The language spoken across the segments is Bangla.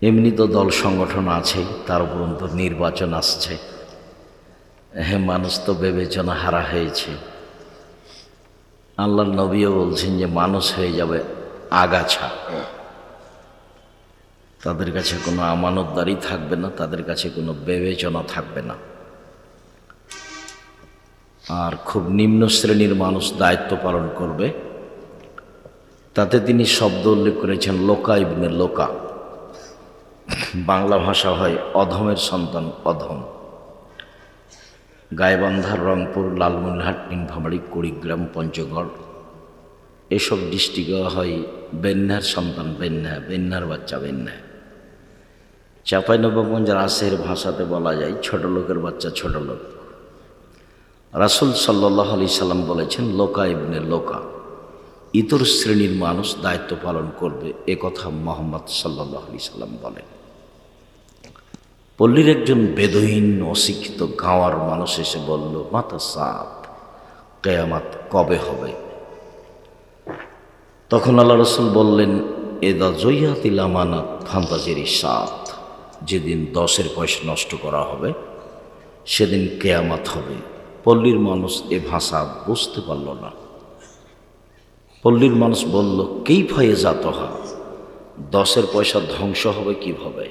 এমনি তো দল সংগঠন আছেই, তার উপরন্তু নির্বাচন আসছে। হ্যাঁ, মানুষ তো বিবেচনা হারা হয়েছে। আল্লাহর নবীও বলছেন যে মানুষ হয়ে যাবে আগাছা, তাদের কাছে কোনো আমানতদারি থাকবে না, তাদের কাছে কোনো বিবেচনা থাকবে না। আর খুব নিম্ন শ্রেণীর মানুষ দায়িত্ব পালন করবে। তাতে তিনি শব্দ উল্লেখ করেছেন লোকা ইবনে লোকা, বাংলা ভাষা হয় অধমের সন্তান অধম। গাইবান্ধার, রংপুর, লালমনিরহাট, নীলফামারী, কুড়িগ্রাম, পঞ্চগড় এসব ডিস্ট্রিক্টে হয় বেন্যার সন্তান বেন্যা, বেন্যার বাচ্চা বেন্যা। চাঁপাইনবাবগঞ্জ রাজশাহীর ভাষাতে বলা যায় ছোট লোকের বাচ্চা ছোট লোক। রাসূল সাল্লাল্লাহু আলাইহি সাল্লাম বলেছেন লোকা ইবনে লোকা, ইতর শ্রেণীর মানুষ দায়িত্ব পালন করবে, এ কথা মুহাম্মদ সাল্লাল্লাহু আলাইহি সাল্লাম বলেন। পল্লীর একজন বেদহীন অশিক্ষিত গাঁওয়ার মানুষ এসে বলল, মাতা সাপ, কিয়ামত কবে হবে? তখন আল্লাহ রাসূল বললেন, এদা জয়িয়াতিল আমানাত ফান্তাজিরি সাত, যেদিন 10-এর পয়সা নষ্ট করা হবে সেদিন কিয়ামত হবে। পল্লীর মানুষ এ ভাষা বুঝতে পারল না। পল্লীর মানুষ বলল, কাইফা ইয়াজাতুহা, 10-এর পয়সা ধ্বংস হবে কিভাবে?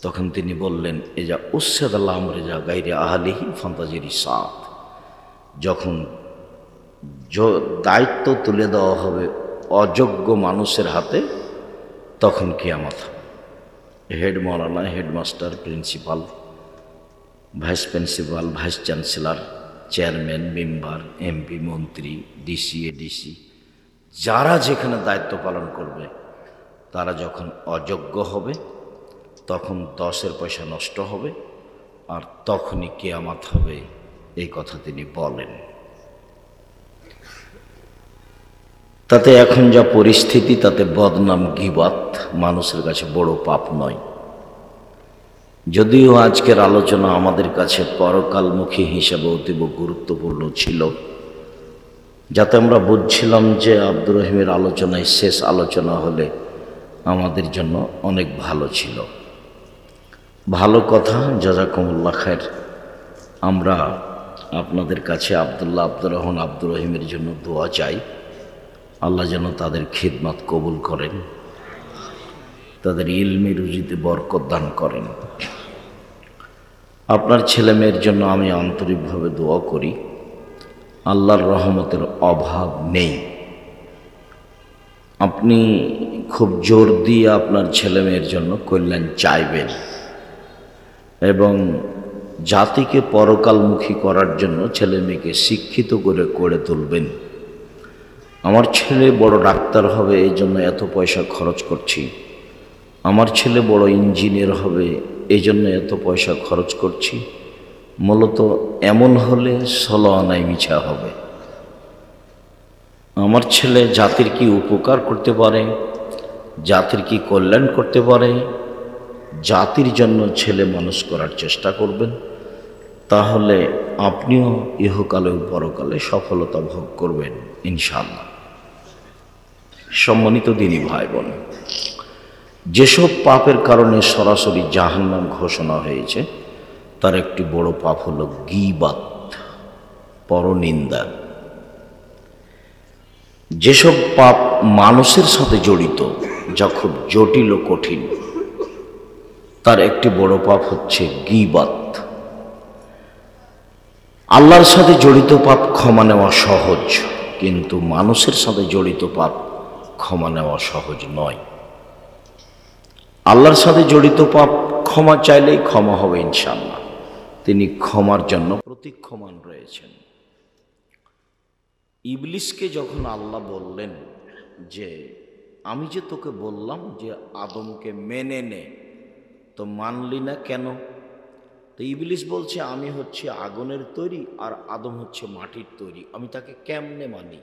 তখন তিনি বললেন, এজা উসসাদাল আমর যা গায়রে আহলিহি ফান্তাজিরি সাত, যখন দায়িত্ব তুলে দেওয়া হবে অযোগ্য মানুষের হাতে, তখন কিয়ামত হবে। হেড মাওলানা, headmaster, principal, vice principal, vice chancellor, chairman, member, MP, মন্ত্রী, ডিসি, এডিসি, যারা যেখানে দায়িত্ব পালন করবে, তারা যখন অযোগ্য হবে তখন 10-এর পয়সা নষ্ট হবে, আর তখনই কিয়ামত হবে, এই কথা তিনি বলেন। তাতে এখন যা পরিস্থিতি, তাতে বদনাম গীবত মানুষের কাছে বড় পাপ নয়। যদিও আজকের আলোচনা আমাদের কাছে পরকালমুখী হিসেবে অতীব গুরুত্বপূর্ণ ছিল, যাতে আমরা বুঝছিলাম যে আব্দুর রহিমের আলোচনায় শেষ আলোচনা হলে আমাদের জন্য অনেক ভালো ছিল। ভালো কথা, জাযাকুমুল্লাহ খায়ের। আমরা আপনাদের কাছে আব্দুর রহমান, আব্দুর রহিমের জন্য দোয়া চাই। আল্লাহ যেন তাদের খিদমত কবুল করেন, তাদের ইলমে রুজিতে বরকত দান করেন। আপনার ছেলে মেয়ের জন্য আমি আন্তরিকভাবে দোয়া করি। আল্লাহর রহমতের অভাব নেই। আপনি খুব জোর দিয়ে আপনার ছেলে মেয়ের জন্য কল্যাণ চাইবেন এবং জাতিকে পরকালমুখী করার জন্য ছেলে মেয়েকে শিক্ষিত করে গড়ে তুলবেন। আমার ছেলে বড় ডাক্তার হবে, এই জন্য এত পয়সা খরচ করছি। আমার ছেলে বড় ইঞ্জিনিয়ার হবে, এই জন্য এত পয়সা খরচ করছি। মূলত এমন হলে 16 আনায় মিছা হবে। আমার ছেলে জাতির কি উপকার করতে পারে, জাতির কি কল্যাণ করতে পারে, জাতির জন্য ছেলে মানুষ করার চেষ্টা করবেন। তাহলে আপনিও ইহকালে ও পরকালে সফলতা ভোগ করবেন ইনশাআল্লাহ। সম্মানিত দিনী ভাই বোন, যেসব পাপের কারণে সরাসরি জাহান্নাম ঘোষণা হয়েছে, তার একটি বড় পাপ হলো গীবাত, পরনিন্দা। যেসব পাপ মানুষের সাথে জড়িত, যা খুব জটিল ও কঠিন, তার একটি বড় পাপ হচ্ছে গীবাত। আল্লাহর সাথে জড়িত পাপ ক্ষমা নেওয়া সহজ, কিন্তু মানুষের সাথে জড়িত পাপ ক্ষমা নেওয়া সহজ নয়। আল্লাহর সাথে জড়িত পাপ ক্ষমা চাইলেই ক্ষমা হবে ইনশাআল্লাহ। তিনি ক্ষমার জন্য প্রতীক্ষমান রয়েছেন। ইবলিসকে যখন আল্লাহ বললেন যে আমি যে তোকে বললাম যে আদমকে মেনে নে, তো মানলি না কেন? তো ইবলিস বলছে আমি হচ্ছে আগুনের তৈরি আর আদম হচ্ছে মাটির তৈরি, আমি তাকে কেমনে মানি?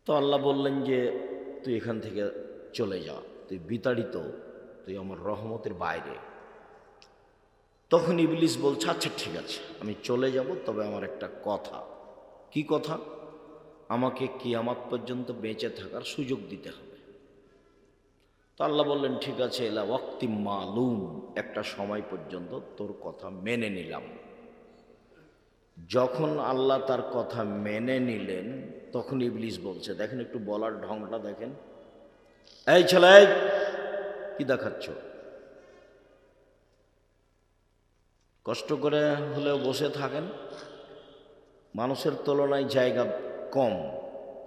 তো আল্লাহ বললেন যে তুই এখান থেকে চলে যা, তুই বিতাড়িত, তুই আমার রহমতের বাইরে। তখন ইবলিস বলছে আচ্ছা ঠিক আছে, আমি চলে যাব, তবে আমার একটা কথা। কি কথা? আমাকে কিয়ামত পর্যন্ত বেঁচে থাকার সুযোগ দিতে হবে। তো আল্লাহ বললেন, ঠিক আছে, এলা ওয়াক্তি মালুম, একটা সময় পর্যন্ত তোর কথা মেনে নিলাম। যখন আল্লাহ তার কথা মেনে নিলেন, তখন ইবলিস বলছে, দেখেন একটু বলার ঢংটা দেখেন, এই ছেলে কি দেখাচ্ছ? কষ্ট করে হলেও বসে থাকেন, মানুষের তুলনায় জায়গা কম,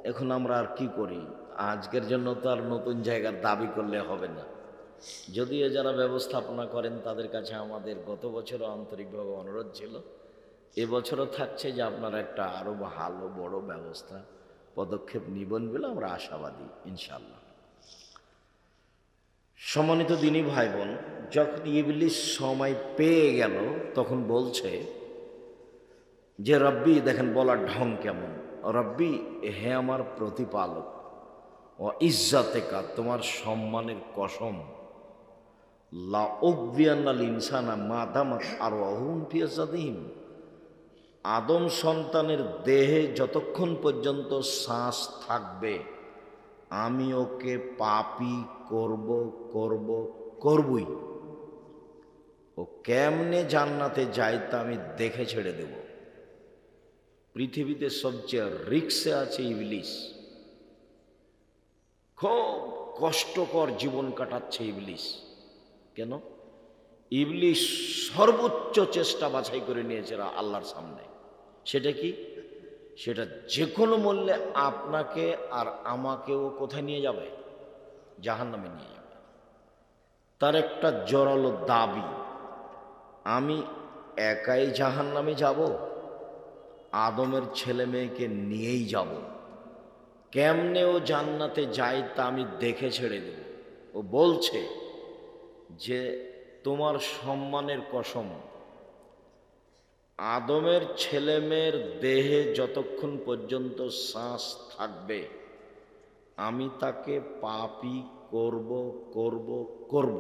এখন আমরা আর কি করি? আজকের জন্য তো আর নতুন জায়গার দাবি করলে হবে না। যদিও যারা ব্যবস্থাপনা করেন তাদের কাছে আমাদের গত বছরও আন্তরিকভাবে অনুরোধ ছিল, এবছরও থাকছে যে আপনারা একটা আরও ভালো বড় ব্যবস্থা পদক্ষেপ নিবেন বলে আমরা আশাবাদী ইনশাআল্লাহ। সম্মানিত দিনী ভাই বোন, যখন ইবলিস সময় পেয়ে গেল তখন বলছে যে রব্বি, দেখেন বলার ঢং কেমন, রব্বি হে আমার প্রতিপালক, ও ইজ্জাতেকা, তোমার সম্মানের কসম, লা উগবিয়ান্নাল ইনসানা মা দামাত আরওয়াহুম ফি আজসাদিহিম, আদম সন্তানের দেহে যতক্ষণ পর্যন্ত শ্বাস থাকবে আমি ওকে পাপী করবই। ও কেমনে জান্নাতে যায় তা আমি দেখে ছেড়ে দেব। পৃথিবীতে সবচেয়ে রিক্সে আছে ইবলিস, খুব কষ্টকর জীবন কাটাচ্ছে ইবলিস। কেন? ইবলিস সর্বোচ্চ চেষ্টা বাছাই করে নিয়েছে আল্লাহর সামনে। সেটা কি? সেটা যে কোনো মূল্যে আপনাকে আর আমাকেও কোথায় নিয়ে যাবে? জাহান্নামে নিয়ে যাবে। তার একটা জোরালো দাবি, আমি একাই জাহান্নামে যাব, আদমের ছেলে মেয়েকে নিয়েই যাব। কেমনে ও জান্নাতে যায় তা আমি দেখে ছেড়ে দেব। ও বলছে যে তোমার সম্মানের কসম, আদমের ছেলে মেয়ের দেহে যতক্ষণ পর্যন্ত শ্বাস থাকবে আমি তাকে পাপী করব,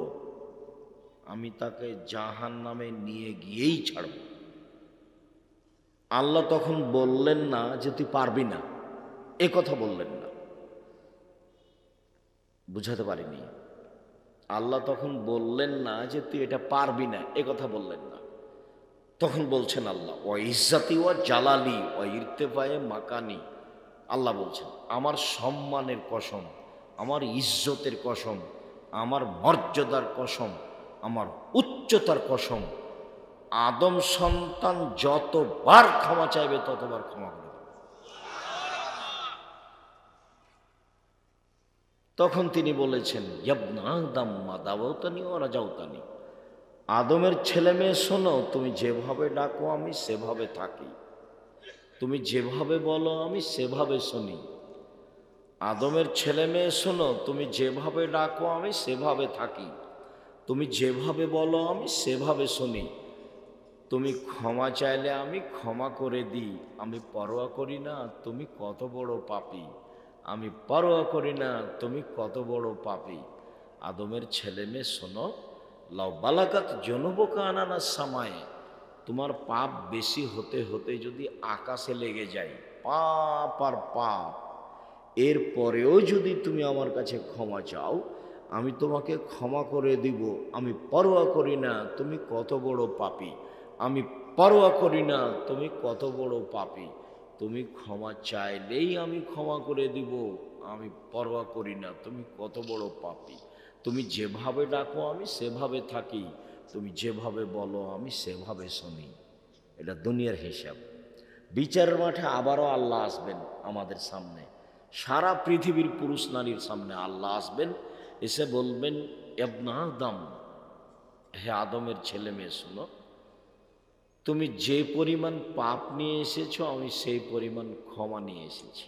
আমি তাকে জাহান্নামে নিয়ে গিয়েই ছাড়ব। আল্লাহ তখন বললেন না যে তুই পারবি না, এ কথা বললেন না, বুঝাতে পারিনি। আল্লাহ তখন বললেন না যে তুই এটা পারবি না, এ কথা বললেন না। তখন বলছেন আল্লাহ, ও ইজ্জাতি ও জালালি ও ইরতেফায়ে মাকানি, আল্লাহ বলছেন আমার সম্মানের কসম, আমার ইজ্জতের কসম, আমার মর্যাদার কসম, আমার উচ্চতার কসম, আদম সন্তান যতবার ক্ষমা চাইবে ততবার ক্ষমা করে দেবে। তখন তিনি বলেছেন, ইয়াবনা আদম মা দাওতানি ওয়া রাজাউতানি, আদমের ছেলে মেয়ে শোনো, তুমি যেভাবে ডাকো আমি সেভাবে থাকি, তুমি যেভাবে বলো আমি সেভাবে শুনি। আদমের ছেলে মেয়ে শোনো, তুমি যেভাবে ডাকো আমি সেভাবে থাকি, তুমি যেভাবে বলো আমি সেভাবে শুনি। তুমি ক্ষমা চাইলে আমি ক্ষমা করে দিই, আমি পরোয়া করি না তুমি কত বড় পাপী, আমি পরোয়া করি না তুমি কত বড় পাপী। আদমের ছেলে মেয়ে শোনো, লাউ বালাকাত জনুবকা আনানাস সামায়ে, তোমার পাপ বেশি হতে হতে যদি আকাশে লেগে যায়, পাপ আর পাপ, এরপরেও যদি তুমি আমার কাছে ক্ষমা চাও আমি তোমাকে ক্ষমা করে দিব, আমি পরোয়া করি না তুমি কত বড় পাপী, আমি পরোয়া করি না তুমি কত বড় পাপী। তুমি ক্ষমা চাইলেই আমি ক্ষমা করে দিব, আমি পরোয়া করি না তুমি কত বড় পাপী। তুমি যেভাবে ডাকো আমি সেভাবে থাকি, তুমি যেভাবে বলো আমি সেভাবে শুনি। এটা দুনিয়ার হিসাব। বিচারের মাঠে আবারও আল্লাহ আসবেন আমাদের সামনে, সারা পৃথিবীর পুরুষ নারীর সামনে আল্লাহ আসবেন, এসে বলবেন, ইবনে আদম, হে আদমের ছেলে মেয়ে শোনো, তুমি যে পরিমাণ পাপ নিয়ে এসেছো আমি সেই পরিমাণ ক্ষমা নিয়ে এসেছি।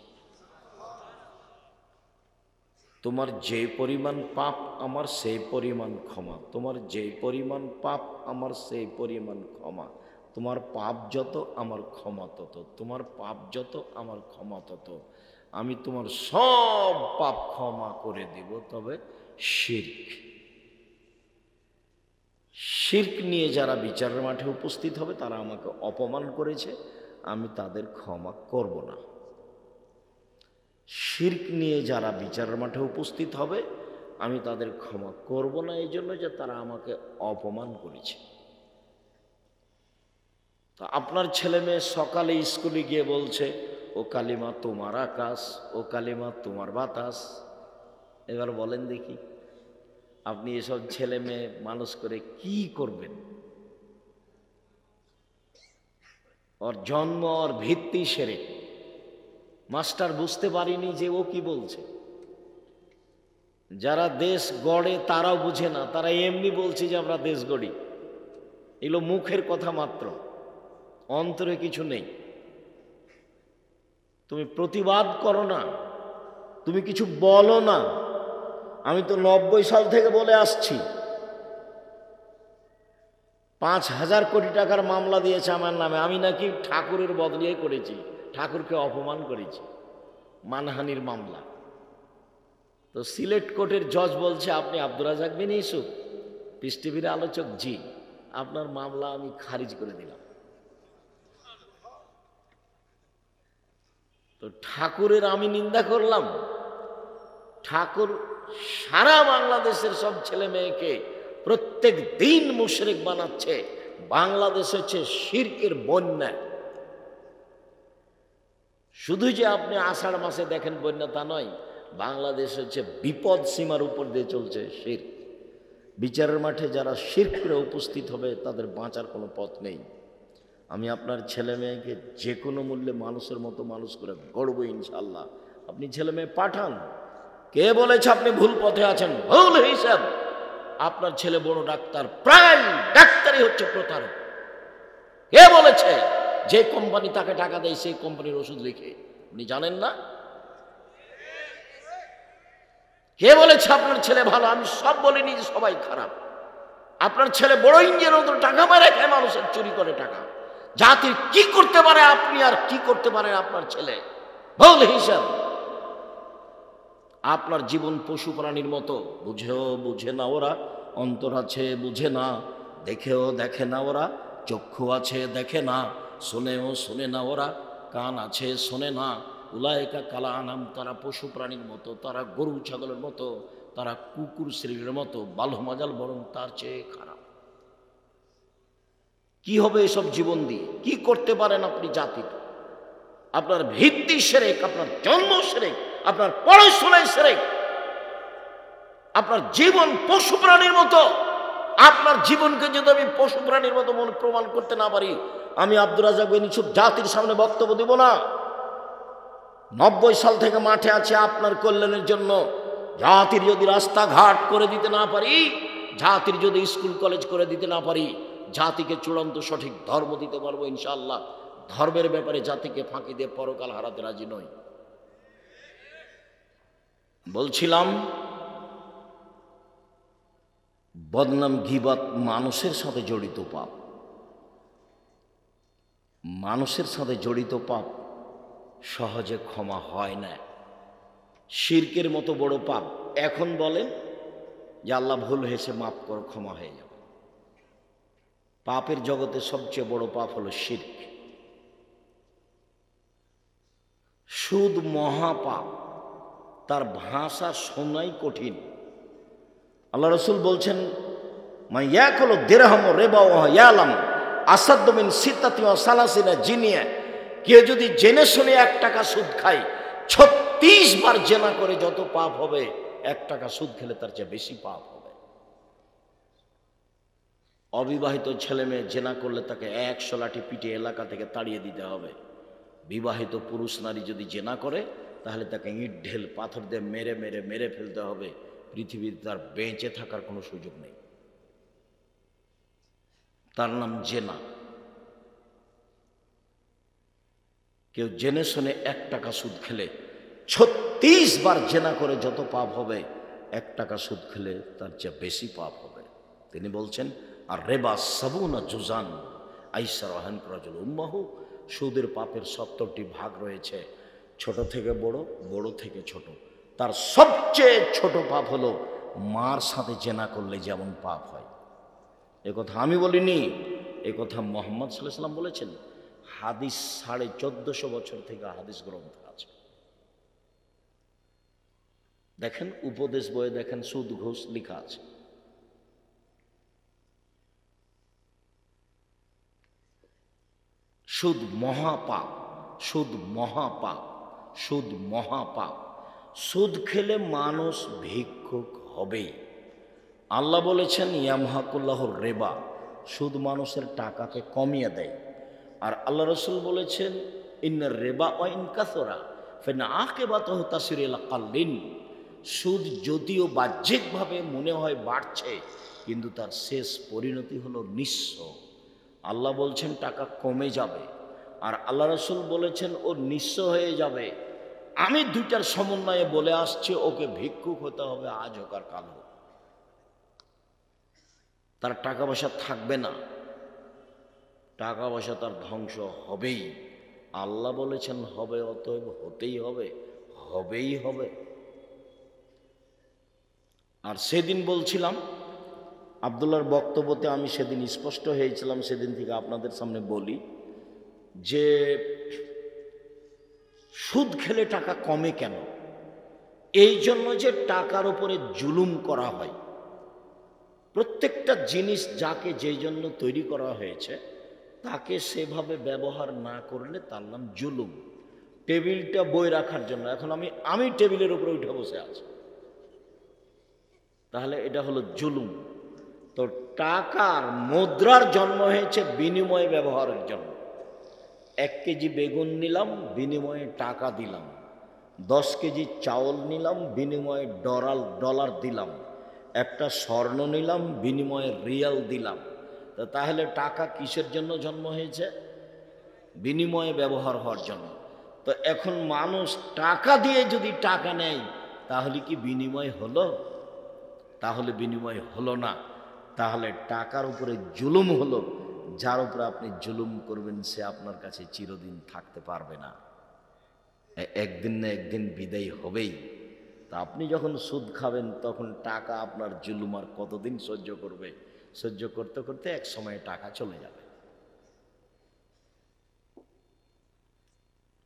তোমার যে পরিমাণ পাপ আমার সেই পরিমাণ ক্ষমা, তোমার যে পরিমাণ পাপ আমার সেই পরিমাণ ক্ষমা। তোমার পাপ যত আমার ক্ষমা তত, তোমার পাপ যত আমার ক্ষমা তত। আমি তোমার সব পাপ ক্ষমা করে দেব, তবে শিরক, শিরক নিয়ে যারা বিচারের মাঠে উপস্থিত হবে তারা আমাকে অপমান করেছে, আমি তাদের ক্ষমা করব না। শিরক নিয়ে যারা বিচারের মাঠে উপস্থিত হবে আমি তাদের ক্ষমা করব না, এই জন্য যে তারা আমাকে অপমান করেছে। তো আপনার ছেলে মেয়ে সকালে স্কুলে গিয়ে বলছে, ও কালিমা তোমার আকাশ, ও কালিমা তোমার বাতাস। এবার বলেন দেখি, আপনি এসব ছেলে মেয়ে মানুষ করে কি করবেন? ওর জন্ম, ওর ভিত্তি সেরে মাস্টার বুঝতে পারিনি যে ও কি বলছে। যারা দেশ গড়ে তারাও বুঝে না, তারা এমনি বলছে যে আমরা দেশ গড়ি। এগুলো মুখের কথা মাত্র, অন্তরে কিছু নেই। তুমি প্রতিবাদ করো না, তুমি কিছু বলো না। আমি তো 90 সাল থেকে বলে আসছি, 5,000 কোটি টাকার মামলা দিয়েছে আমার নামে। আমি নাকি ঠাকুরের বদলে করেছি, ঠাকুরকে অপমান করেছি, মানহানির মামলা। তো সিলেট কোর্টের জজ বলছে, আপনি আব্দুর রাজ্জাক বিন ইউসুফ, পিস টিভির আলোচক, জি, আপনার মামলা আমি খারিজ করে দিলাম। তো ঠাকুরের আমি নিন্দা করলাম? ঠাকুর সারা বাংলাদেশের সব ছেলে মেয়েকে প্রত্যেক দিন মুশরিক বানাচ্ছে। বাংলাদেশ হচ্ছে শিরকের বন্যা। শুধু যে আপনি আষাঢ় মাসে দেখেন বন্যা তা নয়, বাংলাদেশ হচ্ছে বিপদ সীমার উপর দিয়ে চলছে শিরক। বিচারের মাঠে যারা শিরক করে উপস্থিত হবে তাদের বাঁচার কোনো পথ নেই। আমি আপনার ছেলে মেয়েকে যে কোনো মূল্যে মানুষের মতো মানুষ করে গড়ব ইনশাল্লাহ। আপনি ছেলে মেয়ে পাঠান। কে বলেছে আপনি ভুল পথে আছেন? ভুল হিসাব। আপনার ছেলে বড় ডাক্তার, প্রায় ডাক্তারই হচ্ছে প্রতারক। কে বলেছে? যে কোম্পানি তাকে টাকা দেয় সেই কোম্পানির ওষুধ লিখে। আপনি জানেন না? কে বলেছে আপনার ছেলে ভালো? আমি সব বলিনি যে সবাই খারাপ। আপনার ছেলে বড় ইঞ্জিনিয়ার, মতো টাকা মারে খায়, মানুষের চুরি করে টাকা। জাতির কি করতে পারে আপনি আর কি করতে পারে আপনার ছেলে? ভুল হিসাব। আপনার জীবন পশু প্রাণীর মতো। বুঝেও বুঝে না ওরা, অন্তর আছে বুঝে না, দেখেও দেখে না ওরা, চক্ষু আছে দেখে না, শোনেও শোনে না ওরা, কান আছে শোনে না। উলায়েকা কালা আনাম, তারা পশু প্রাণীর মতো, তারা গরু ছাগলের মতো, তারা কুকুর শ্রীর মতো, বালহমাজাল বরং তার চেয়ে খারাপ। কি হবে এসব জীবন দিয়ে? কি করতে পারেন আপনি জাতির? আপনার ভিত্তি শিরক, আপনার জন্ম শিরক, আপনার পড়াশোনায় শিরক, আপনার জীবন পশু প্রাণীর মতো। আপনার জীবনকে যদি আমি পশু প্রাণীর মতো মনে প্রমাণ করতে না পারি, আমি আব্দুর রাজ্জাক বিন ইউসুফ জাতির সামনে বক্তব্য দেব না। 90 সাল থেকে মাঠে আছে আপনার কল্যাণের জন্য। জাতির যদি রাস্তাঘাট করে দিতে না পারি, জাতির যদি স্কুল কলেজ করে দিতে না পারি, জাতিকে চূড়ান্ত সঠিক ধর্ম দিতে পারবো ইনশাআল্লাহ। ধর্মের ব্যাপারে জাতিকে ফাঁকি দিয়ে পরকাল হারাতে রাজি নই। বলছিলাম, বদনাম গীবত মানুষের সাথে জড়িত পাপ। মানুষের সাথে জড়িত পাপ সহজে ক্ষমা হয় না। শিরকের মতো বড় পাপ। এখন বলেন যে আল্লাহ ভুল হয়েছে, মাফ করো, ক্ষমা হয়ে যাবে। পাপের জগতে সবচেয়ে বড় পাপ হলো শিরক। সুদ মহাপাপ, তার ভাষা শোনাই কঠিন। আল্লাহ রসুল বলছেন, মাইয়াকুল দিরহাম রিবা ওয়া ইয়ালাম আসাদ্দু মিন সিত্তাতি ওয়া সালাসিনা জিনিয়া। কেউ যদি জেনে শুনে 1 টাকা সুদ খায়, 36 বার জেনা করে যত পাপ হবে, 1 টাকা সুদ খেলে তার চেয়ে বেশি পাপ হবে। অবিবাহিত ছেলে মেয়ে জেনা করলে তাকে 100 লাঠি পিটে এলাকা থেকে তাড়িয়ে দিতে হবে। বিবাহিত পুরুষ নারী যদি জেনা করে, তাহলে তাকে ইট ঢেল পাথর দিয়ে মেরে মেরে মেরে ফেলতে হবে। পৃথিবীতে তার বেঁচে থাকার কোনো সুযোগ নেই। তার নাম জেনা। কেউ জেনে শুনে 1 টাকা সুদ খেলে, 36 বার জেনা করে যত পাপ হবে, 1 টাকা সুদ খেলে তার চেয়ে বেশি পাপ হবে। তিনি বলছেন, আর রেবা সাবুনা জুজান আইসার আহান রাজুল উম্মাহু। সুদের পাপের 70টি ভাগ রয়েছে, ছোট থেকে বড়, বড় থেকে ছোট। তার সবচেয়ে ছোট পাপ হলো মার সাথে জেনা করলে যেমন পাপ হয়। এ কথা আমি বলিনি, এ কথা মুহাম্মদ সাল্লাল্লাহু আলাইহি ওয়াসাল্লাম বলেছেন। হাদিস 1450 বছর থেকে হাদিস গ্রন্থ আছে। দেখেন উপদেশ বইয়ে দেখেন সুদ ঘুষ লেখা আছে। সুদ মহাপাপ, সুদ মহাপাপ, সুদ মহাপাপ। সুদ খেলে মানুষ ভিক্ষুক হবেই। আল্লাহ বলেছেন ইয়ামহাকুল্লাহুর রিবা, সুদ মানুষের টাকাকে কমিয়ে দেয়। আর আল্লাহ রসুল বলেছেন ইন্নার রিবা ওয়া ইন কাসরা ফাইন আকিবাতুহু তাসিরু ইলা কাল্লিন। সুদ যদিও বাহ্যিকভাবে মনে হয় বাড়ছে, কিন্তু তার শেষ পরিণতি হলো নিঃস্ব। আল্লাহ বলছেন টাকা কমে যাবে, আর আল্লাহ রসুল বলেছেন ও নিঃস্ব হয়ে যাবে। আমি দুইটার সমন্বয়ে বলে আসছি, ওকে ভিক্ষুক হতে হবে আজ হোক আর কাল হোক। তার টাকা পয়সা থাকবে না, টাকা পয়সা তার ধ্বংস হবেই। আল্লাহ বলেছেন হবে, অতএব হতেই হবে, হবেই হবে। আর সেদিন বলছিলাম, আব্দুল্লাহর বক্তব্যতে আমি সেদিন স্পষ্ট হয়েছিলাম, সেদিন থেকে আপনাদের সামনে বলি যে সুদ খেলে টাকা কমে কেন? এই জন্য যে টাকার উপরে জুলুম করা হয়। প্রত্যেকটা জিনিস যাকে যেই জন্য তৈরি করা হয়েছে তাকে সেভাবে ব্যবহার না করলে তার নাম জুলুম। টেবিলটা বই রাখার জন্য, এখন আমি টেবিলের উপরে উঠে বসে আছি, তাহলে এটা হলো জুলুম। তো টাকার মুদ্রার জন্ম হয়েছে বিনিময় ব্যবহারের জন্য। 1 কেজি বেগুন নিলাম, বিনিময়ে টাকা দিলাম। 10 কেজি চাউল নিলাম, বিনিময়ে ডলার দিলাম। একটা স্বর্ণ নিলাম, বিনিময়ে রিয়াল দিলাম। তো তাহলে টাকা কিসের জন্য জন্ম হয়েছে? বিনিময়ে ব্যবহার হওয়ার জন্য। তো এখন মানুষ টাকা দিয়ে যদি টাকা নেয়, তাহলে কি বিনিময় হলো? তাহলে বিনিময় হলো না। তাহলে টাকার উপরে জুলুম হলো। যার উপরে আপনি জুলুম করবেন সে আপনার কাছে চিরদিন থাকতে পারবে না, একদিন না একদিন বিদায় হবেই। তা আপনি যখন সুদ খাবেন তখন টাকা আপনার জুলুম আর কতদিন সহ্য করবে? সহ্য করতে করতে এক সময় টাকা চলে যাবে।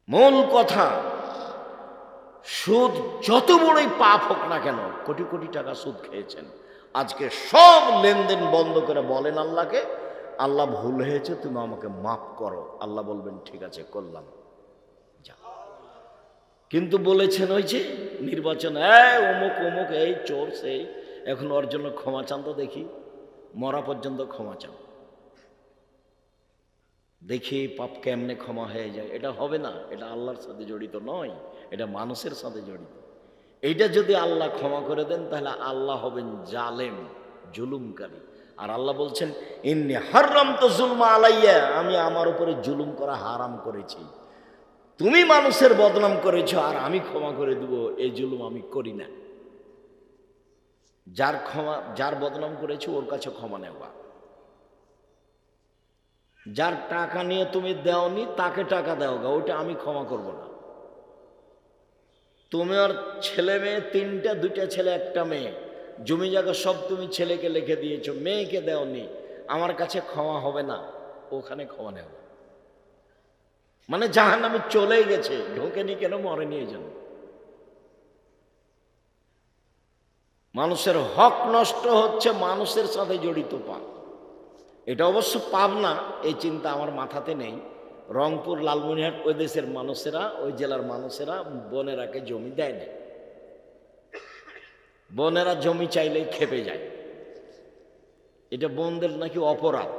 মূল কথা, সুদ যত বড়ই পাপ হোক না কেন, কোটি কোটি টাকা সুদ খেয়েছেন, আজকে সব লেনদেন বন্ধ করে বলেন আল্লাহকে, আল্লাহ ভুল হয়েছে, তুমি আমাকে মাফ করো। আল্লাহ বলবেন ঠিক আছে করলাম, যা। কিন্তু বলেছেন ওই যে নির্বাচন, অমুক অমুক, এই চোর সেই, এখন ওর জন্য ক্ষমা চান তো দেখি, মরা পর্যন্ত ক্ষমা চান, দেখি পাপ কেমনে ক্ষমা হয়ে যায়। এটা হবে না, এটা আল্লাহর সাথে জড়িত নয়, এটা মানুষের সাথে জড়িত। এইটা যদি আল্লাহ ক্ষমা করে দেন তাহলে আল্লাহ হবেন জালেম, জুলুমকারী। আর আল্লাহ বলছেন ইন্নী হারামতু যুলমা আলাইয়া, আমি আমার উপরে জুলুম করা হারাম করেছি। তুমি মানুষের বদনাম করেছো আর আমি ক্ষমা করে দেব, এই জুলুম আমি করি না। যার বদনাম করেছো ওর কাছে ক্ষমা নেওয়া। যার টাকা নিয়ে তুমি দেওনি তাকে টাকা দেওগা, ওইটা আমি ক্ষমা করব না। তুমি আর ছেলে মেয়ে 3টা, 2টা ছেলে 1টা মেয়ে, জমি জায়গা সব তুমি ছেলেকে লিখে দিয়েছো, মেয়েকে দেওনি, আমার কাছে ক্ষমা হবে না, ওখানে ক্ষমা নেব। মানে জাহান্নামে চলেই গেছে, ঢোকেনি কেন, মরেনি এই জন্য। মানুষের হক নষ্ট হচ্ছে, মানুষের সাথে জড়িত পাপ। এটা অবশ্য পাপ না, এই চিন্তা আমার মাথাতে নেই। রংপুর, লালমনিরহাট ওই দেশের মানুষেরা, ওই জেলার মানুষেরা বোনেরাকে জমি দেয় না। বোনেরা জমি চাইলেই খেপে যায়, এটা বোনদের নাকি অপরাধ।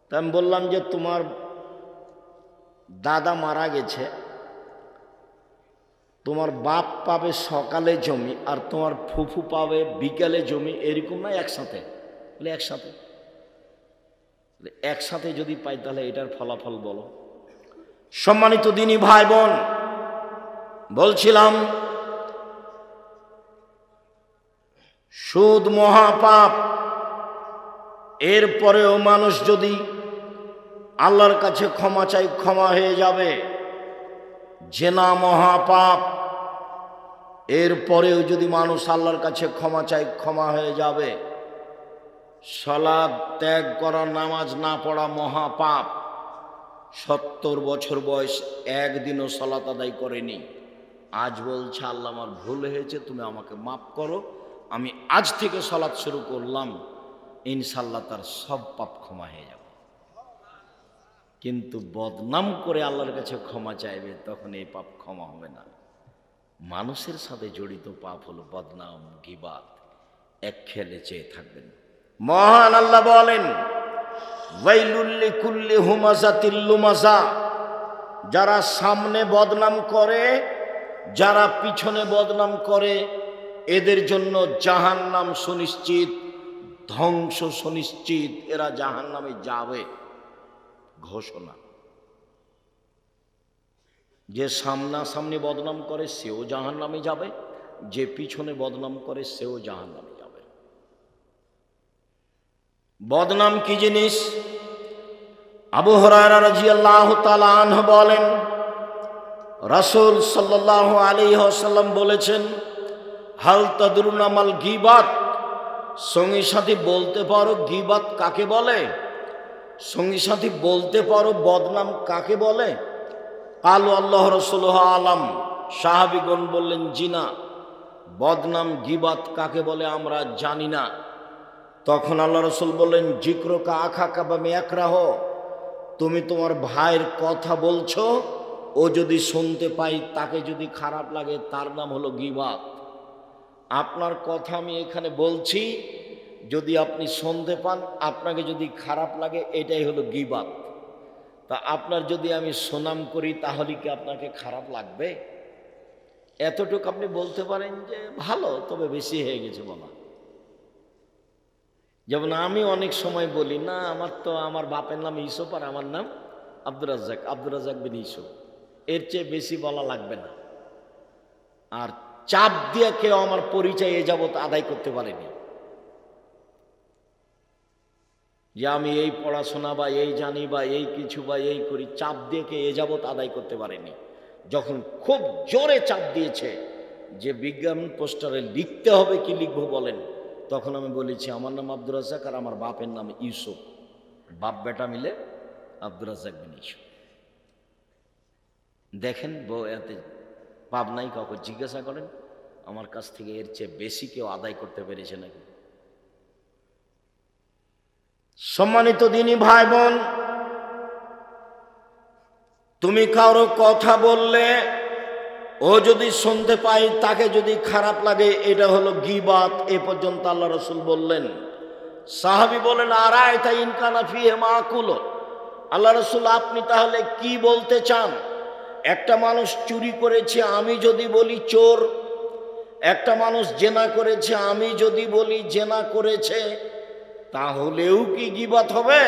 তা আমি বললাম যে তোমার দাদা মারা গেছে, তোমার বাপ পাবে সকালে জমি আর তোমার ফুফু পাবে বিকালে জমি, এরকম না একসাথে? বলে একসাথে। একসাথে যদি পাই তাহলে এটার ফলাফল বলো। সম্মানিত দিনী ভাই বোন, বলছিলাম সুদ মহাপাপ। এরপরেও মানুষ যদি আল্লাহর কাছে ক্ষমা চাই, ক্ষমা হয়ে যাবে। জেনা মহাপাপ, এরপরেও যদি মানুষ আল্লাহর কাছে ক্ষমা চাই, ক্ষমা হয়ে যাবে। সালাত ত্যাগ করা, নামাজ না পড়া মহাপাপ। 70 বছর বয়স, একদিনও সালাত আদায় করেনি, আজ বলছে আল্লাহ আমার ভুল হয়েছে, তুমি আমাকে মাফ করো, আমি আজ থেকে সালাত শুরু করলাম, ইনশাল্লাহ তার সব পাপ ক্ষমা হয়ে যাবে। কিন্তু বদনাম করে আল্লাহর কাছে ক্ষমা চাইবে, তখন এই পাপ ক্ষমা হবে না। মানুষের সাথে জড়িত পাপ হলো বদনাম, গীবাত, এক খেলে চেয়ে থাকবেন। মহান আল্লাহ বলেন, ওয়াইলুল লিকুল্লি হুমাযাতিল লুমাযা, যারা সামনে বদনাম করে, যারা পিছনে বদনাম করে, এদের জন্য জাহান্নাম সুনিশ্চিত, ধ্বংস সুনিশ্চিত, এরা জাহান্নামে যাবে, ঘোষণা। যে সামনাসামনি বদনাম করে সেও জাহান্নামে যাবে, যে পিছনে বদনাম করে সেও জাহান্নামে যাবে। বদনাম কি জিনিস? আবু হুরায়রা রাদিয়াল্লাহু তাআলা আনহু বলেন, রাসূল সাল্লাল্লাহু আলাইহি ওয়াসাল্লাম বলেছেন, হাল তাদরুনা মাল গীবাত, সঙ্গী সাথী বলতে পারো গীবাত কাকে বলে? সঙ্গী সাথী বলতে পারো বদনাম কাকে বলে? কালু আল্লাহ রাসূলুহু আলাম, সাহাবীগণ বললেন, জি না, বদনাম গীবাত কাকে বলে আমরা জানি না। তখন আল্লাহ রাসূল বললেন, যিকরুকা আখাকা বিমা ইয়াকরাহ, তুমি তোমার ভাইয়ের কথা বলছো, ও যদি শুনতে পাই তাকে যদি খারাপ লাগে, তার নাম হলো গীবাত। আপনার কথা আমি এখানে বলছি, যদি আপনি শুনতে পান, আপনাকে যদি খারাপ লাগে, এটাই হলো গীবাত। তা আপনার যদি আমি সুনাম করি, তাহলে কি আপনাকে খারাপ লাগবে? এতটুকু আপনি বলতে পারেন যে ভালো, তবে বেশি হয়ে গেছে বলা। যেমন আমি অনেক সময় বলি, না আমার তো আমার বাপের নাম ইউসুফ আর আমার নাম আব্দুর রাজ্জাক, আব্দুর রাজ্জাক বিন ইউসুফ, এর চেয়ে বেশি বলা লাগবে না। আর চাপ দিয়ে কেউ আমার পরিচয় এ যাবত আদায় করতে পারেনি যে আমি এই পড়াশোনা বা এই জানি বা এই কিছু বা এই করি, চাপ দিয়ে কে এ যাবত আদায় করতে পারেনি। যখন খুব জোরে চাপ দিয়েছে যে বিজ্ঞান পোস্টারে লিখতে হবে, কি লিখবো বলেন, তখন আমি বলেছি আমার নাম আব্দুর রাজ্জাক আর আমার বাপের নাম ইউসুফ, বাপ বেটা মিলে আব্দুর রাজ্জাক বিন ইউসুফ। দেখেন এতে পাপ নাই, কাউকে জিজ্ঞাসা করেন আমার কাছ থেকে এর চেয়ে বেশি কেউ আদায় করতে পেরেছে নাকি? সম্মানিত দিনী ভাই বোন, তুমি কারো কথা বললে ও যদি শুনতে পাই তাকে যদি খারাপ লাগে, এটা হলো গীবাত। এ পর্যন্ত আল্লাহ রাসূল বললেন। সাহাবী বলেন, আরায়তা ইন কানা ফিহি মাকুল, আল্লাহ রাসূল আপনি তাহলে কি বলতে চান? একটা মানুষ চুরি করেছে, আমি যদি বলি চোর, একটা মানুষ জেনা করেছে, আমি যদি বলি জেনা করেছে, তাহলেও কি গীবাত হবে?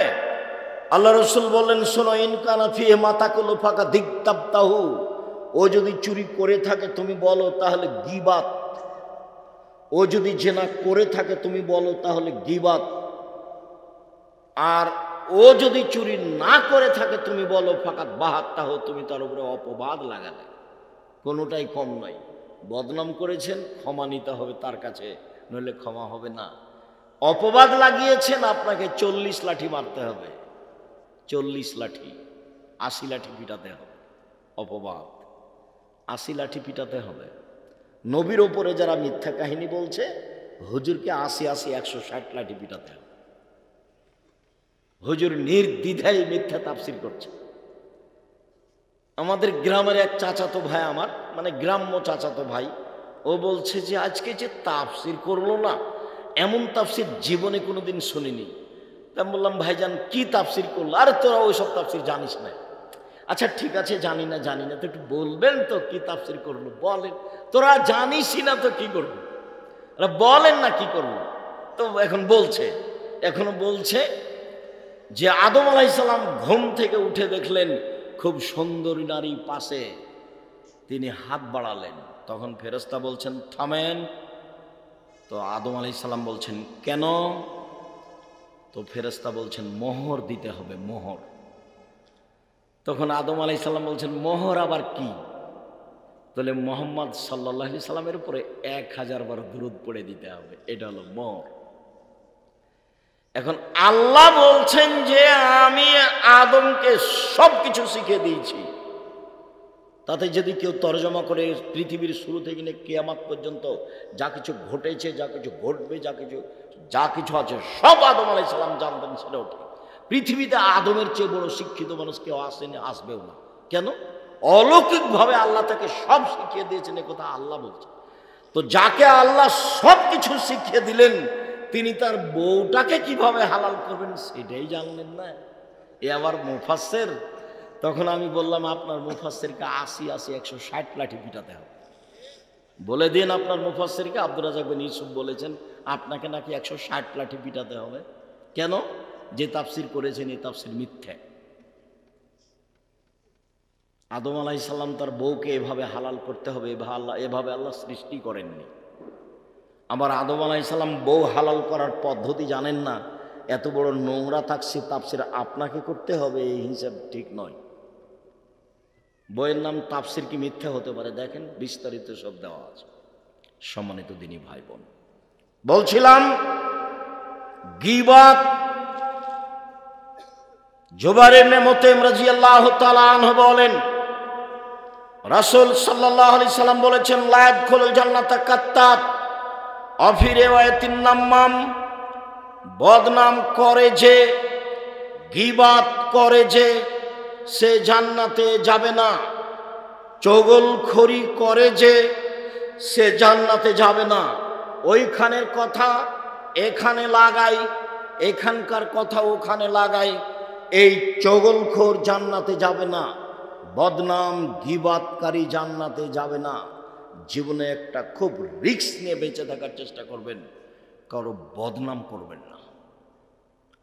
আল্লাহ রাসূল বললেন, শোনো, ইন কানা ফিহি মাতাকুল ফাকা দিগতাবতাহু, ও যদি চুরি করে থাকে তুমি বলো, তাহলে গীবাত। ও যদি জেনা করে থাকে তুমি বলো, তাহলে গীবাত। আর ও যদি চুরি না করে থাকে তুমি বলো ফাকাত বাহাত্তাহু, তুমি তার উপরে অপবাদ লাগালে। কোনোটাই কম নয়। বদনাম করেছেন, ক্ষমা নিতে হবে তার কাছে, নইলে ক্ষমা হবে না। অপবাদ লাগিয়েছেন, আপনাকে 40 লাঠি মারতে হবে, 40 লাঠি, 80 লাঠি পিটাতে হবে। অপবাদ 80 লাঠি পিটাতে হবে। নবীর ওপরে যারা মিথ্যা কাহিনী বলছে, হুজুরকে 80 160 লাঠি পিটাতে হবে। হুজুর নির্দ্বিধায় মিথ্যা তাফসীর করছে। আমাদের গ্রামের এক চাচাতো ভাই, আমার মানে গ্রাম্য চাচাতো ভাই, ও বলছে যে আজকে যে তাফসীর করলো না, এমন তাফসীর জীবনে কোনোদিন শুনিনি। তা বললাম, ভাইজান কি তাফসীর করলো? আরে তোরা ওইসব তাফসীর জানিস না। আচ্ছা ঠিক আছে, জানি না তো একটু বলবেন তো কি তাফসীর করলো? বলেন। তোরা জানিসই না তো কি করবো? বলেন না কি করবো? তো এখন বলছে, এখনো বলছে যে আদম আলাইহিস সালাম ঘুম থেকে উঠে দেখলেন খুব সুন্দরী নারী পাশে, তিনি হাত বাড়ালেন, তখন ফেরেশতা বলছেন থামেন। তো আদম আলাইহিস সালাম বলছেন কেন? তো ফেরেশতা বলছেন মোহর দিতে হবে, মোহর। তখন আদম আলাইহিস সালাম বলছেন মোহর আবার কি? তাহলে মুহাম্মদ সাল্লাল্লাহু আলাইহি সাল্লামের উপরে 1000 বার দুরূদ পড়ে দিতে হবে, এটা হলো মোহর। এখন আল্লাহ বলছেন যে আমি আদমকে সব কিছু শিখিয়ে দিয়েছি, তাতে যদি কেউ তর্জমা করে পৃথিবীর শুরু থেকে নিয়ে কিয়ামত পর্যন্ত যা কিছু ঘটেছে, যা কিছু ঘটবে, যা কিছু আছে সব আদম আলাইহিস সালাম জানতেন, সেটাও ঠিক। পৃথিবীতে আদমের চেয়ে বড় শিক্ষিত মানুষ কেউ আসেনি, আসবেও না। কেন? অলৌকিকভাবে আল্লাহ তাকে সব শিখিয়ে দিয়েছেন, এ কথা আল্লাহ বলছে। তো যাকে আল্লাহ সব কিছু শিখিয়ে দিলেন, তিনি তার বউটাকে কিভাবে হালাল করবেন সেটাই জানলেন না। এ আবার মুফাসসির। তখন আমি বললাম, আপনার মুফাসসিরকে ৮০ ১৬০ লাঠি পিটাতে হবে। বলে দিন আপনার মুফাসসিরকে, আব্দুর রাজ্জাক বিন ইউসুফ বলেছেন আপনাকে নাকি ১৬০ লাঠি পিটাতে হবে। কেন? যে তাফসির করেছেন এই তাফসির মিথ্যা। আদম আলাইহিস সালাম তার বউকে এভাবে হালাল করতে হবে, এভাবে আল্লাহ সৃষ্টি করেননি। আবার আদম আলাইহিস সালাম বউ হালাল করার পদ্ধতি জানেন না, এত বড় নোংরা তাফসির আপনাকে করতে হবে, এই হিসাব ঠিক নয়। বইয়ের নাম তাফসির কি মিথ্যা হতে পারে? দেখেন বিস্তারিত সব দেওয়া আছে। সম্মানিত দিনী ভাই বোন, বলছিলাম গীবত। জুবাইর ইবনে মুতাইম রাদিয়াল্লাহু তাআলা আনহু বলেন, রাসূল সাল্লাল্লাহু আলাইহি সাল্লাম বলেছেন, লা ইয়াদখুলুল জান্নাতা কাত্তাত ওয়া ফি রিওয়ায়াতিন নাম্মাম, বদনাম করে যে, গীবত করে যে, সে জান্নাতে যাবে না। চগলখড়ি করে যে, সে জান্নাতে যাবে না। ওইখানের কথা এখানে লাগাই, এখানকার কথা ওখানে লাগাই, এই চগলখোর জান্নাতে যাবে না, বদনাম গীবতকারী জান্নাতে যাবে না। জীবনে একটা খুব রিস্ক নিয়ে বেঁচে থাকার চেষ্টা করবেন, কারো বদনাম করবেন না,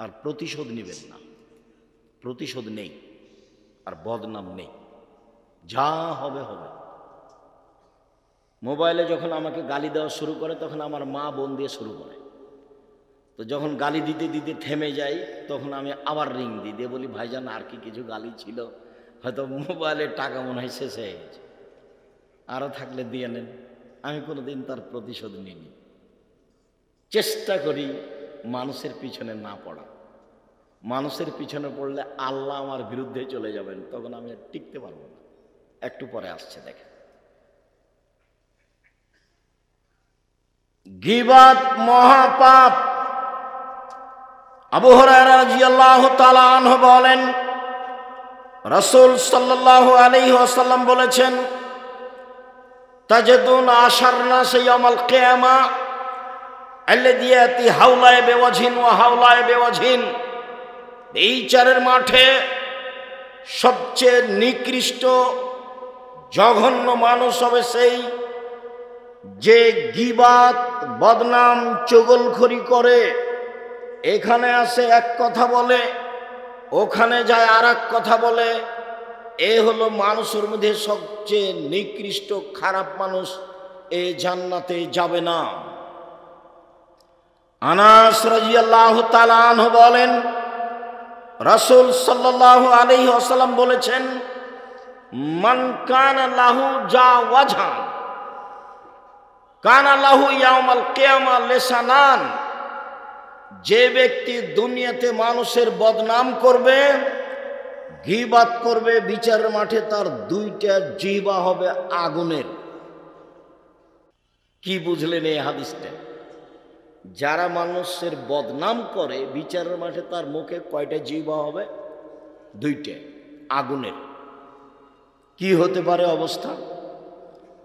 আর প্রতিশোধ নেবেন না। প্রতিশোধ নেই আর বদনাম নেই, যা হবে হবে। মোবাইলে যখন আমাকে গালি দেওয়া শুরু করে, তখন আমার মা বোন দিয়ে শুরু করে। তো যখন গালি দিতে দিতে থেমে যাই, তখন আমি আবার রিং দিয়ে বলি, ভাইজান আর কি কিছু গালি ছিল, হয়তো মোবাইলের টাকা মনে হয় শেষ হয়ে গেছে, আরও থাকলে দিয়ে নেন। আমি কোনোদিন তার প্রতিশোধ নিইনি। চেষ্টা করি মানুষের পিছনে না পড়া। মানুষের পিছনে পড়লে আল্লাহ আমার বিরুদ্ধে চলে যাবেন, তখন আমি আর টিকতে পারবো না। একটু পরে আসছে দেখেন। গীবত মহাপাপ। আবু হুরায়রা রাদিয়াল্লাহু তাআলা আনহু বলেন, রাসূল সাল্লাল্লাহু আলাইহি ওয়াসাল্লাম বলেছেন, তাজদুন আশারনাস ইয়াউমাল কিয়ামা আল্লাযী ইয়াতি হাওলায় বিওয়াজহিন ওয়া হাওলায় বিওয়াজহিন। এই চারের মাঠে সবচেয়ে নিকৃষ্ট জঘন্য মানুষ হবে সেই যে গীবত, বদনাম, চগলখড়ি করে। এখানে আসে এক কথা বলে, ওখানে যায় আর এক কথা বলে। এ হলো মানুষের মধ্যে সবচেয়ে নিকৃষ্ট খারাপ মানুষ, এ জান্নাতে যাবে না। আনাস রাদিয়াল্লাহু তাআলা আনহু বলেন, রাসূল সাল্লাল্লাহু আলাইহি ওয়াসাল্লাম বলেছেন, মান কানা লাহু জাওয়াজান কানা লাহু ইয়াউমাল কিয়ামা লিসানান। যে ব্যক্তি দুনিয়াতে মানুষের বদনাম করবে, গীবত করবে, বিচারের মাঠে তার দুইটা জিহ্বা হবে আগুনের। কি বুঝলেন এই হাদিসটা? যারা মানুষের বদনাম করে, বিচারের মাঠে তার মুখে কয়টা জিহ্বা হবে? দুইটা, আগুনের। কি হতে পারে অবস্থা?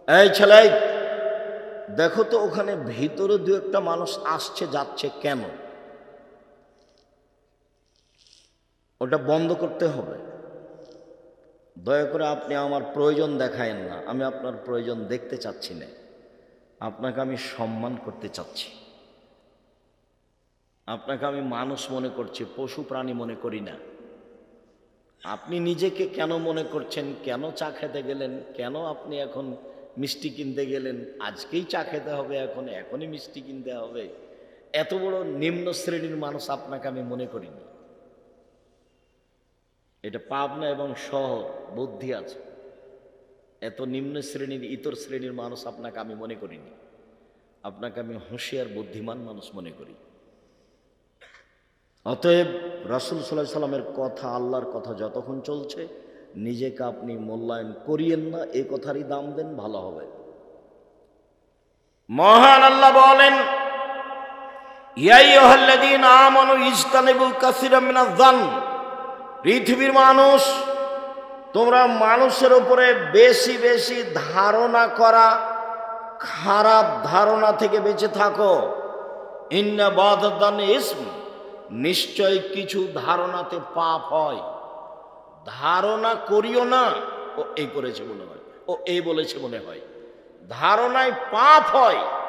এই ছেলে, দেখো তো ওখানে ভিতরে দু একটা মানুষ আসছে যাচ্ছে, কেন? ওটা বন্ধ করতে হবে। দয়া করে আপনি আমার প্রয়োজন দেখায়েন না, আমি আপনার প্রয়োজন দেখতে চাচ্ছি না। আপনাকে আমি সম্মান করতে চাচ্ছি, আপনাকে আমি মানুষ মনে করছি, পশু প্রাণী মনে করি না। আপনি নিজেকে কেন মনে করছেন? কেন চা খেতে গেলেন? কেন আপনি এখন মিষ্টি কিনতে গেলেন? আজকেই চা খেতে হবে, এখনই মিষ্টি কিনতে হবে। এত বড় নিম্ন শ্রেণীর মানুষ আপনাকে আমি মনে করিনি। এটা পাবনা এবং শহর, বুদ্ধি আছে। এত নিম্ন শ্রেণীর, ইতর শ্রেণীর মানুষ আপনাকে আমি মনে করিনি। আপনাকে আমি হুঁশিয়ার, বুদ্ধিমান মানুষ মনে করি। অতএব রাসূল সাল্লাল্লাহু আলাইহি সাল্লামের কথা, আল্লাহর কথা যতক্ষণ চলছে, নিজেকে আপনি মূল্যায়ন করিয়েন না, এই কথারই দাম দেন, ভালো হবে। মহান আল্লাহ বলেন, ইয়া আইয়ুহাল্লাযীনা আমানু ইজতানিবু কাসীরাম মিনাজ-যান, পৃথিবীর মানুষ, তোমরা মানুষের উপরে বেশি বেশি ধারণা করা খারাপ ধারণা থেকে বেঁচে থাকো। ইন্না বাদাদান ইসম, নিশ্চয় কিছু ধারণাতে পাপ হয়। ধারণা করিও না ও এই করেছে মনে হয়, ও এই বলেছে মনে হয়, ধারণায় পাপ হয়।